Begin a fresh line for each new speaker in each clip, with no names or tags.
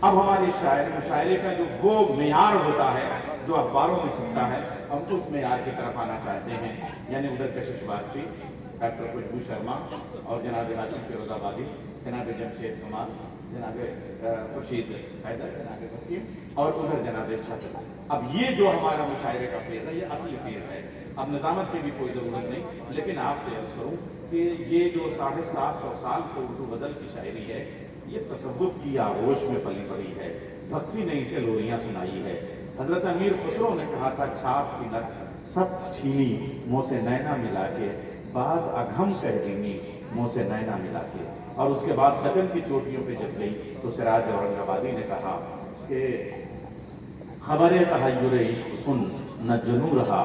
اب ہمارے مشاعرے کا جو وہ معیار ہوتا ہے جو اخباروں میں چھپتا ہے، ہم اس معیار کی طرف آنا چاہتے ہیں، یعنی ادھر کشش واجپئی، ڈاکٹر خوشبو شرما اور جناب راجیو فیروز آبادی، جناب جمشید کمال، جناب خورشید حیدر، جناب وسیم اور ادھر جناب شکل۔ اب یہ جو ہمارا مشاعرے کا فیض ہے یہ اصل فیض ہے، اب نظامت کی بھی کوئی ضرورت نہیں، لیکن آپ سے عرض کروں کہ یہ جو 750 سال سے اردو غزل کی شاعری ہے یہ تصوف کی آغوش میں پلی بڑھی ہے، بھکتی نے اسے لوریاں سنائی ہے۔ حضرت امیر خسرو نے کہا تھا چھاپ کی نت سب چھینی منہ سے نینا ملا کے، بعض اگھم کہہ دینی منہ سے نینا ملا کے، اور اس کے بعد گگن کی چوٹیوں پہ جب گئی تو سراج اورنگ آبادی نے کہا کہ خبر تحیر عشق سن، نہ جنو رہا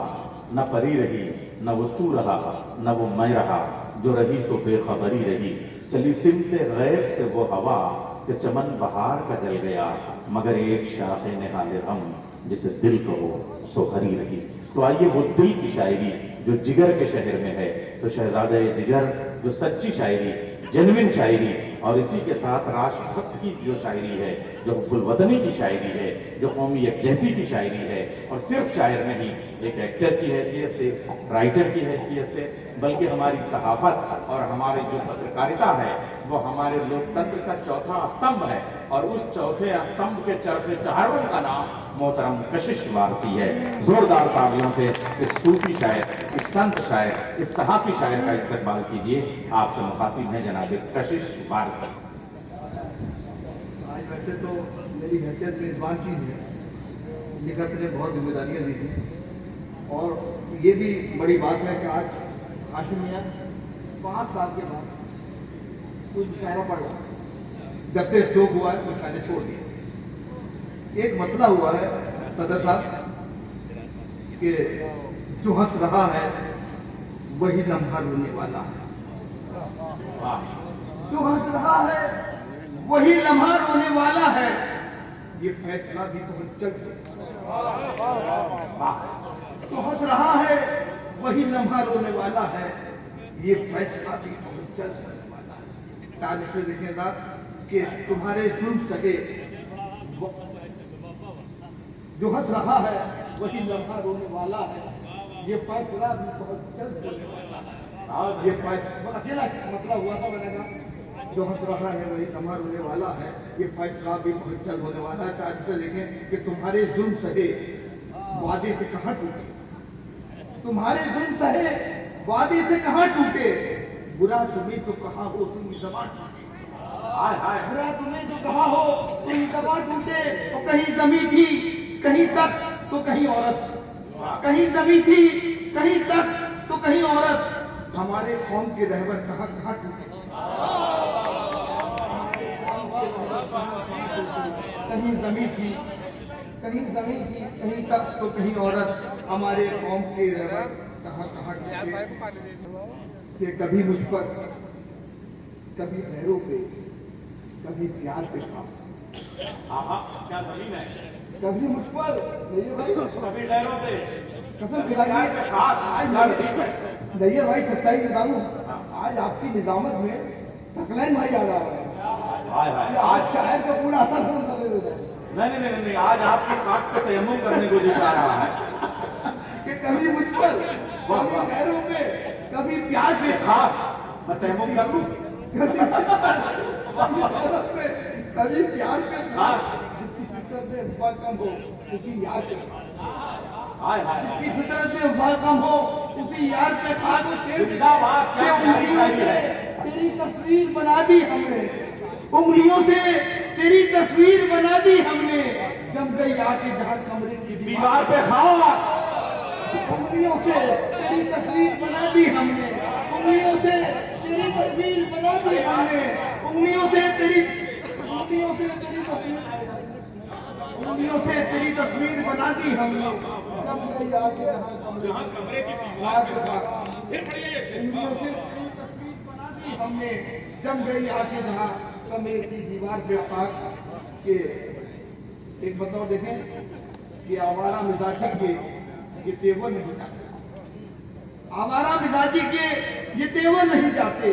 نہ پری رہی، نہ وہ تو رہا نہ وہ میں رہا، جو رہی تو بے خبری رہی، چلی سمت غیب سے وہ ہوا کہ چمن بہار کا جل گیا، مگر ایک شاخ نہال غم جسے دل کہو سو ہری رہی۔ تو آئیے وہ دل کی شاعری جو جگر کے شہر میں ہے، تو شہزادہ جگر جو سچی شاعری، جنوین شاعری، اور اسی کے ساتھ راشٹر بھکت کی جو شاعری ہے، جو حب الوطنی کی شاعری ہے، جو قومی یکجہتی کی شاعری ہے، اور صرف شاعر نہیں، ایک ایکٹر کی حیثیت سے، رائٹر کی حیثیت سے، بلکہ ہماری صحافت اور ہماری جو پترکاریتا ہے وہ ہمارے لوکتنتر کا چوتھا استمبھ ہے، اور اس چوتھے استمبھ کے چرخے چہاروں کا نام محترم کشش واجپئی ہے۔ زوردار تالیوں سے اس صوفی شاعر، اس سنت شاعر، اس صحافی شاعر کا استقبال کیجیے۔ آپ سے مخاطب ہیں جناب کشش واجپئی۔
آج ویسے تو میری حیثیت میزبان کی ہے، لکھت نے بہت ذمہ داریاں دی ہیں، اور یہ بھی بڑی بات ہے کہ آج ہاشم میاں 5 سال کے بعد کچھ شاعرہ پڑھ رہا ہے، جب سے اسٹروک ہوا ہے تو شاعری چھوڑ دی۔ ایک مسئلہ ہوا ہے صدر صاحب کہ جو ہنس رہا ہے وہی لمحہ رونے والا ہے، جو ہنس رہا ہے وہی لمحہ رونے والا ہے، یہ فیصلہ بھی بہت جلد ہے۔ جو ہنس رہا ہے وہی لمحہ رونے والا ہے، یہ فیصلہ بھی بہت جلد ہونے والا ہے۔ شاید اس میں دیکھیں گا کہ تمہارے ظلم سگے، جو ہنس رہا ہے وہی لمحہ رونے والا ہے، یہ فیصلہ بھی بہت جلد ہونے والا ہے۔ یہ فیصلہ اکیلا مطلب ہوا تھا، میں نے کہا جو ہنس رہا ہے وہی لمحہ رونے والا ہے، یہ فیصلہ بھی بہت جلد ہونے والا ہے۔ چاہے اسے دیکھیں کہ تمہارے ظلم سہے وعدے سے کہاں ٹوٹے، تمہارے ظلم سہے وعدے سے کہاں ٹوٹے، برا تمہیں تو کہا ہو تم زبان ٹوٹے، برا تمہیں تو کہا ہو تم زبان ٹوٹے، تو کہیں زمین تھی کہیں تک تو کہیں عورت، کہیں زمین تھی کہیں تک تو کہیں عورت، ہمارے قوم کے رہبر کہاں کہاں ٹوٹے، کہیں زمین تھی کہیں تک تو کہیں عورت، ہمارے قوم کے رہبر کہاں کہاں ٹوٹے، کہ کبھی مجھ پر کبھی غیروں پہ کبھی پیار پہ تھا،
کیا زمین ہے،
کبھی مجھ پر
کبھی غیروں پہ،
قسم کھلائیے نیر بھائی سچائی بتاؤں، آج آپ کی نظامت میں سکلین بھائی یاد آ رہا ہے، آج شاعر کا پورا اثر فون کر رہے ہیں۔
نہیں، آج آپ کی خاک کو تیمم کرنے کو دکھا رہا ہے
کہ کبھی مجھ پر کبھی غیروں پہ کبھی پیار پہ تھا،
میں تیمم کر لوں،
کبھی پیار پہ تھا، جس کی فطرت میں وفا کم ہو اسی یار پہ تھا، جس کی فطرت میں وفا کم ہو اسی یار پہ تھا، جو انگلیوں سے تیری تصویر بنا دی ہم نے، انگلیوں سے تیری تصویر بنا دی ہم نے، جم گئی آ کے جہاں کمرے کی دیوار پہ خاک، انگلیوں سے تیری تصویر بنا دی ہم نے، انگلیوں سے تیری تصویر بنا دی ہم نے، انگلیوں سے تیری تصویر بنا دی ہم نے، جم گئی آ کے جہاں کمرے کی دیوار پہ خاک، انگلیوں سے تیری تصویر بنا دی ہم نے، جم گئی آ کے جہاں کمرے کی دیوار پہ خاک۔ کہ ایک بتاؤ دیکھیں کہ آوارہ مزاجی کے یہ تیور نہیں جاتے، آوارہ مزاجی کے یہ تیور نہیں جاتے،